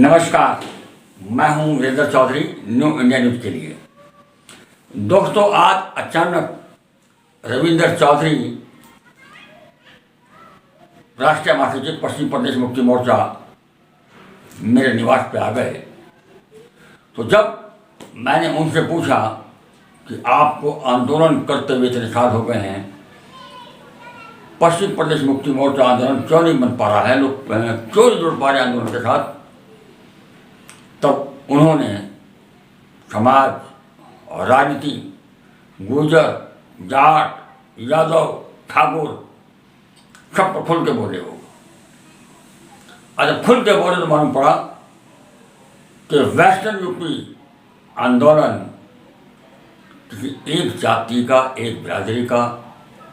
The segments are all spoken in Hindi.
नमस्कार, मैं हूं Virendra Chaudhary, new India news के लिए। दोस्तों, आज अचानक रविंदर चौधरी राष्ट्रीय महासचिव पश्चिम प्रदेश मुक्ति मोर्चा मेरे निवास पे आ गए। तो जब मैंने उनसे पूछा कि आपको आंदोलन करते हुए इतने साल हो गए हैं, पश्चिम प्रदेश मुक्ति मोर्चा आंदोलन क्यों नहीं बन पा रहा है, लोग क्यों नहीं जुड़ पा रहे आंदोलन के साथ, तब उन्होंने समाज और राजनीति, गुर्जर, जाट, यादव, ठाकुर सब पर खुल के बोले हो। अगर खुल के बोले तो मालूम पड़ा कि वेस्टर्न यूपी आंदोलन किसी एक जाति का, एक बिरादरी का,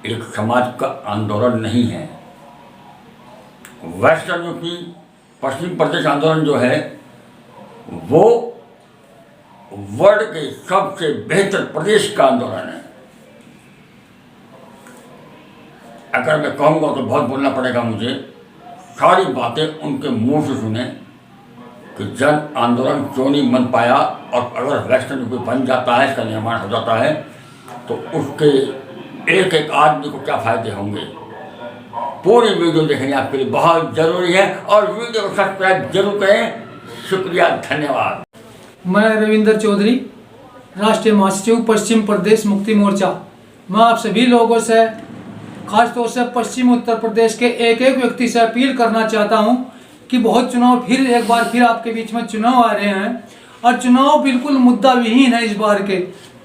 एक समाज का आंदोलन नहीं है। वेस्टर्न यूपी पश्चिम प्रदेश आंदोलन जो है वो वर्ल्ड के सबसे बेहतर प्रदेश का आंदोलन है। अगर मैं कहूँगा तो बहुत बोलना पड़ेगा मुझे, सारी बातें उनके मुंह से सुने कि जन आंदोलन क्यों नहीं बन पाया, और अगर वेस्टर्न यूपी बन जाता है, इसका निर्माण हो जाता है, तो उसके एक एक आदमी को क्या फायदे होंगे। पूरी वीडियो देखनी आपके लिए बहुत ज़रूरी है, और वीडियो को सब्सक्राइब जरूर करें। शुक्रिया, धन्यवाद। मैं रविंदर चौधरी, राष्ट्रीय महासचिव पश्चिम प्रदेश मुक्ति मोर्चा। मैं आप सभी लोगों से, खासतौर से पश्चिम उत्तर प्रदेश के एक एक व्यक्ति से अपील करना चाहता हूं कि बहुत चुनाव फिर एक बार फिर आपके बीच में चुनाव आ रहे हैं, और चुनाव बिल्कुल मुद्दा विहीन है। इस बार के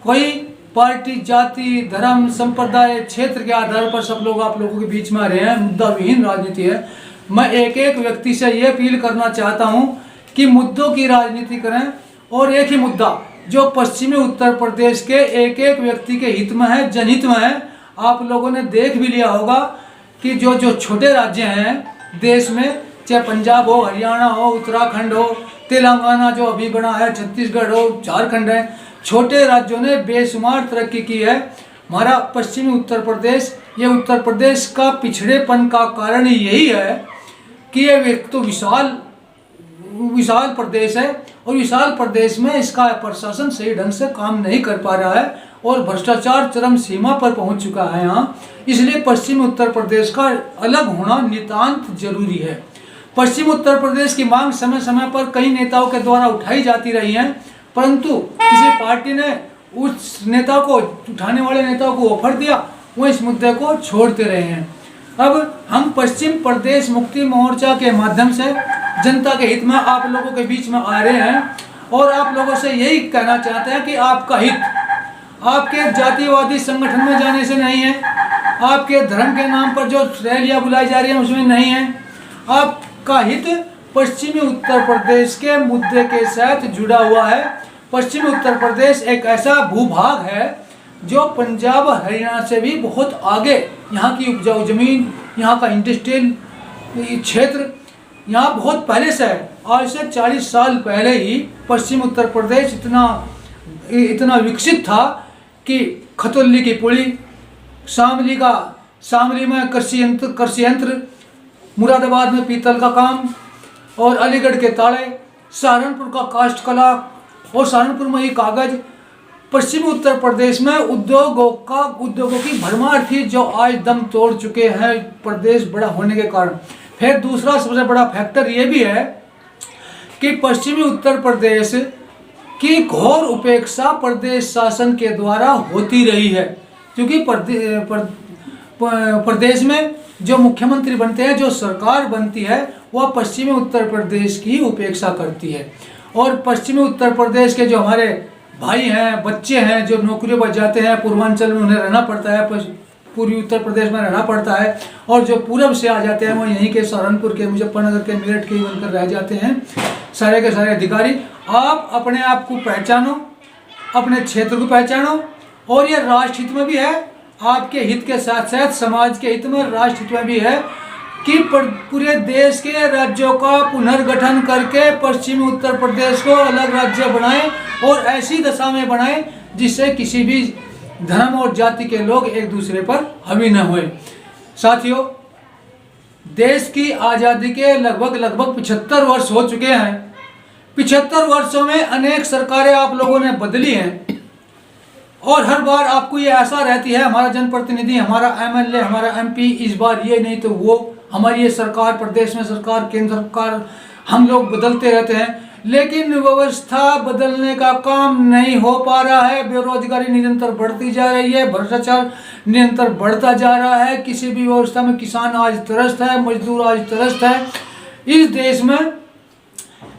कोई पार्टी, जाति, धर्म, संप्रदाय, क्षेत्र के आधार पर सब लोग आप लोगों के बीच में आ रहे हैं। मुद्दा विहीन राजनीति है। मैं एक एक व्यक्ति से ये अपील करना चाहता हूँ कि मुद्दों की राजनीति करें, और एक ही मुद्दा जो पश्चिमी उत्तर प्रदेश के एक एक व्यक्ति के हित में है, जनहित में है। आप लोगों ने देख भी लिया होगा कि जो छोटे राज्य हैं देश में, चाहे पंजाब हो, हरियाणा हो, उत्तराखंड हो, तेलंगाना जो अभी बना है, छत्तीसगढ़ हो, झारखंड है, छोटे राज्यों ने बेशुमार तरक्की की है। हमारा पश्चिमी उत्तर प्रदेश, ये उत्तर प्रदेश का पिछड़ेपन का कारण यही है कि ये एक तो विशाल प्रदेश है, और विशाल प्रदेश में इसका प्रशासन सही ढंग से काम नहीं कर पा रहा है, और भ्रष्टाचार चरम सीमा पर पहुंच चुका है यहाँ। इसलिए पश्चिम उत्तर प्रदेश का अलग होना नितांत जरूरी है। पश्चिम उत्तर प्रदेश की मांग समय समय पर कई नेताओं के द्वारा उठाई जाती रही है, परंतु किसी पार्टी ने उस नेता को, उठाने वाले नेताओं को ऑफर दिया, वो इस मुद्दे को छोड़ते रहे हैं। अब हम पश्चिम प्रदेश मुक्ति मोर्चा के माध्यम से जनता के हित में आप लोगों के बीच में आ रहे हैं, और आप लोगों से यही कहना चाहते हैं कि आपका हित आपके जातिवादी संगठन में जाने से नहीं है, आपके धर्म के नाम पर जो रैलियां बुलाई जा रही हैं उसमें नहीं है। आपका हित पश्चिमी उत्तर प्रदेश के मुद्दे के साथ जुड़ा हुआ है। पश्चिमी उत्तर प्रदेश एक ऐसा भूभाग है जो पंजाब, हरियाणा से भी बहुत आगे, यहाँ की उपजाऊ जमीन, यहाँ का इंडस्ट्रियल क्षेत्र यहाँ बहुत पहले से है। आज से 40 साल पहले ही पश्चिम उत्तर प्रदेश इतना विकसित था कि खतौली की पुली, शामली में कृषि यंत्र, मुरादाबाद में पीतल का काम, और अलीगढ़ के ताले, सहारनपुर का काष्ठ कला, और सहारनपुर में ही कागज। पश्चिमी उत्तर प्रदेश में उद्योगों की भरमार थी, जो आज दम तोड़ चुके हैं प्रदेश बड़ा होने के कारण। फिर दूसरा सबसे बड़ा फैक्टर ये भी है कि पश्चिमी उत्तर प्रदेश की घोर उपेक्षा प्रदेश शासन के द्वारा होती रही है, क्योंकि प्रदेश में जो मुख्यमंत्री बनते हैं, जो सरकार बनती है, वह पश्चिमी उत्तर प्रदेश की उपेक्षा करती है। और पश्चिमी उत्तर प्रदेश के जो हमारे भाई हैं, बच्चे हैं, जो नौकरियों पर जाते हैं, पूर्वांचल में उन्हें रहना पड़ता है, पूर्वी उत्तर प्रदेश में रहना पड़ता है, और जो पूरब से आ जाते हैं वो यहीं के सहारनपुर के, मुजफ्फरनगर के, मेरठ के ही बनकर रह जाते हैं, सारे के सारे अधिकारी। आप अपने आप को पहचानो, अपने क्षेत्र को पहचानो, और ये राष्ट्र हित में भी है, आपके हित के साथ साथ समाज के हित में, राष्ट्र हित में भी है कि पूरे देश के राज्यों का पुनर्गठन करके पश्चिमी उत्तर प्रदेश को अलग राज्य बनाएं, और ऐसी दशा में बनाएं जिससे किसी भी धर्म और जाति के लोग एक दूसरे पर हावी न हुए। साथियों, देश की आज़ादी के लगभग 75 वर्ष हो चुके हैं, 75 वर्षों में अनेक सरकारें आप लोगों ने बदली हैं और हर बार आपको ये आशा रहती है हमारा जनप्रतिनिधि, हमारा एमएलए, हमारा एमपी, इस बार ये नहीं तो वो, हमारी ये सरकार, प्रदेश में सरकार, केंद्र सरकार, हम लोग बदलते रहते हैं, लेकिन व्यवस्था बदलने का काम नहीं हो पा रहा है। बेरोजगारी निरंतर बढ़ती जा रही है, भ्रष्टाचार निरंतर बढ़ता जा रहा है। किसी भी व्यवस्था में किसान आज त्रस्त है, मजदूर आज त्रस्त है। इस देश में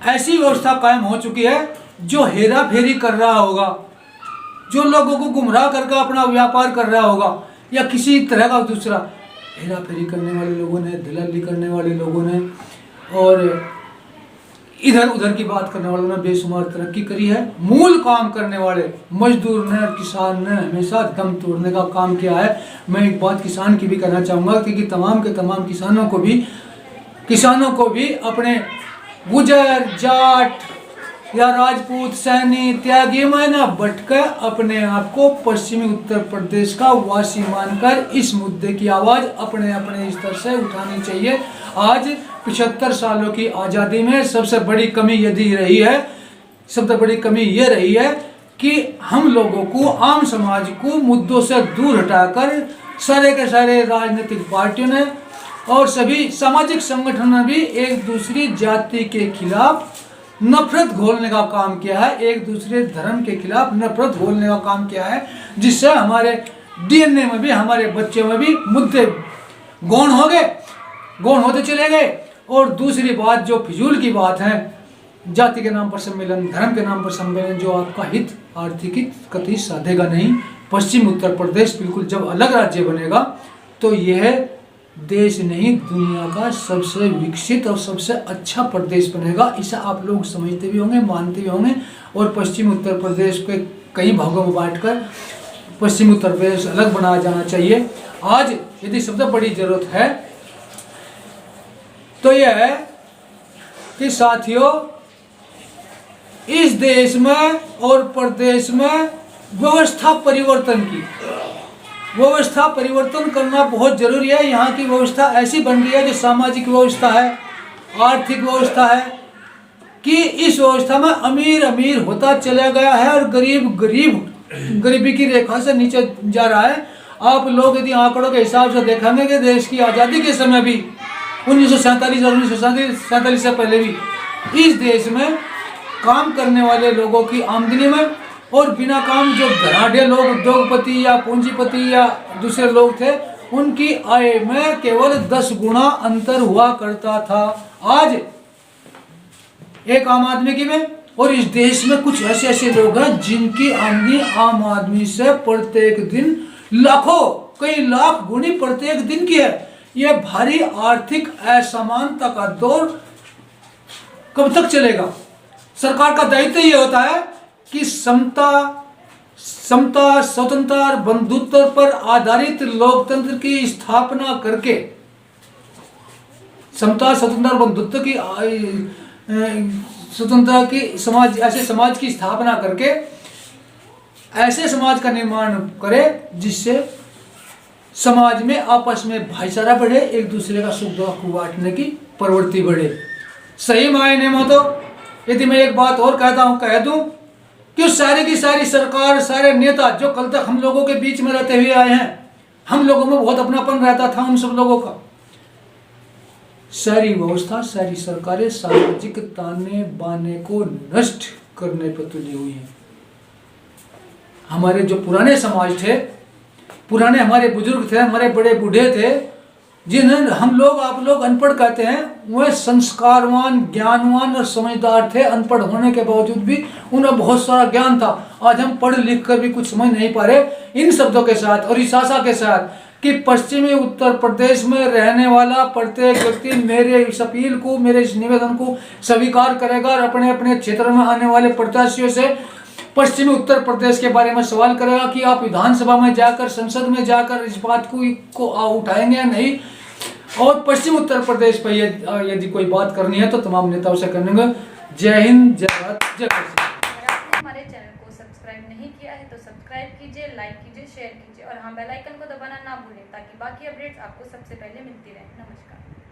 ऐसी व्यवस्था कायम हो चुकी है जो हेरा फेरी कर रहा होगा, जो लोगों को गुमराह करके अपना व्यापार कर रहा होगा, या किसी तरह का दूसरा हेरा फेरी करने वाले लोगों ने, दलाली करने वाले लोगों ने और इधर उधर की बात करने वालों ने बेशुमार तरक्की करी है। मूल काम करने वाले मजदूर ने, किसान ने हमेशा दम तोड़ने का काम किया है। मैं एक बात किसान की भी कहना चाहूँगा क्योंकि तमाम के तमाम किसानों को भी अपने गुजर, जाट या राजपूत, सैनी, त्यागी में न भटकर अपने आप को पश्चिमी उत्तर प्रदेश का वासी मानकर इस मुद्दे की आवाज़ अपने अपने स्तर से उठानी चाहिए। आज 75 सालों की आज़ादी में सबसे बड़ी कमी यदि रही है, सबसे बड़ी कमी ये रही है कि हम लोगों को, आम समाज को मुद्दों से दूर हटाकर सारे के सारे राजनीतिक पार्टियों ने और सभी सामाजिक संगठनों ने भी एक दूसरी जाति के खिलाफ नफरत घोलने का काम किया है, एक दूसरे धर्म के खिलाफ नफरत घोलने का काम किया है, जिससे हमारे डीएनए में भी, हमारे बच्चों में भी मुद्दे गौण हो गए, गौण होते चले गए। और दूसरी बात जो फिजूल की बात है, जाति के नाम पर सम्मेलन, धर्म के नाम पर सम्मेलन, जो आपका हित, आर्थिक हित कतई साधेगा नहीं। पश्चिम उत्तर प्रदेश बिल्कुल जब अलग राज्य बनेगा तो यह देश नहीं, दुनिया का सबसे विकसित और सबसे अच्छा प्रदेश बनेगा। इसे आप लोग समझते भी होंगे, मानते भी होंगे। और पश्चिम उत्तर प्रदेश के कई भागों में बांटकर पश्चिम उत्तर प्रदेश अलग बनाया जाना चाहिए। आज यदि सबसे बड़ी जरूरत है तो यह है कि साथियों, इस देश में और प्रदेश में व्यवस्था परिवर्तन करना बहुत जरूरी है। यहाँ की व्यवस्था ऐसी बन रही है जो सामाजिक व्यवस्था है, आर्थिक व्यवस्था है, कि इस व्यवस्था में अमीर अमीर होता चला गया है और गरीब गरीबी की रेखा से नीचे जा रहा है। आप लोग यदि आंकड़ों के हिसाब से देखेंगे कि देश की आज़ादी के समय भी 1947 और 1947 से पहले भी इस देश में काम करने वाले लोगों की आमदनी में और बिना काम जो धनाढ़ लोग, उद्योगपति या पूंजीपति या दूसरे लोग थे, उनकी आय में केवल 10 गुना अंतर हुआ करता था आज एक आम आदमी की में। और इस देश में कुछ ऐसे लोग हैं जिनकी आमदनी आम आदमी से प्रत्येक दिन लाखों, कई लाख गुनी प्रत्येक दिन की है। यह भारी आर्थिक असमानता का दौर कब तक चलेगा? सरकार का दायित्व यह होता है कि समता, स्वतंत्रता और बंधुत्व पर आधारित लोकतंत्र की स्थापना करके, समता, स्वतंत्रता और बंधुत्व की स्वतंत्रता की समाज, ऐसे समाज की स्थापना करके ऐसे समाज का निर्माण करे जिससे समाज में आपस में भाईचारा बढ़े, एक दूसरे का सुख दुख को बांटने की प्रवृत्ति बढ़े। सही मायने में तो यदि मैं एक बात और कह दूं कि सारी की सारी सरकार, सारे नेता जो कल तक हम लोगों के बीच में रहते हुए आए हैं, हम लोगों में बहुत अपनापन रहता था उन सब लोगों का, सारी व्यवस्था, सारी सरकारें सामाजिक ताने बाने को नष्ट करने पर तुली हुई हैं। हमारे जो पुराने समाज थे, पुराने हमारे बुजुर्ग थे, हमारे बड़े बूढ़े थे, जिन्हें हम लोग, आप लोग अनपढ़ कहते हैं, वह संस्कारवान, ज्ञानवान और समझदार थे। अनपढ़ होने के बावजूद भी उन्हें बहुत सारा ज्ञान था। आज हम पढ़ लिख कर भी कुछ समझ नहीं पा रहे। इन शब्दों के साथ और इस आशा के साथ कि पश्चिमी उत्तर प्रदेश में रहने वाला प्रत्येक व्यक्ति मेरे इस अपील को, मेरे इस निवेदन को स्वीकार करेगा और अपने अपने क्षेत्र में आने वाले प्रत्याशियों से पश्चिमी उत्तर प्रदेश के बारे में सवाल करेगा कि आप विधानसभा में जाकर, संसद में जाकर इस बात को उठाएंगे या नहीं। और पश्चिम उत्तर प्रदेश पर यदि कोई बात करनी है तो तमाम नेताओं से करेंगे। जय हिंद, जय भारत, जय पश्चिम। हमारे चैनल को सब्सक्राइब नहीं किया है तो सब्सक्राइब कीजिए, लाइक कीजिए, शेयर कीजिए और हाँ, बेल आइकन को दबाना ना भूलें ताकि बाकी अपडेट्स आपको सबसे पहले मिलती रहे। नमस्कार।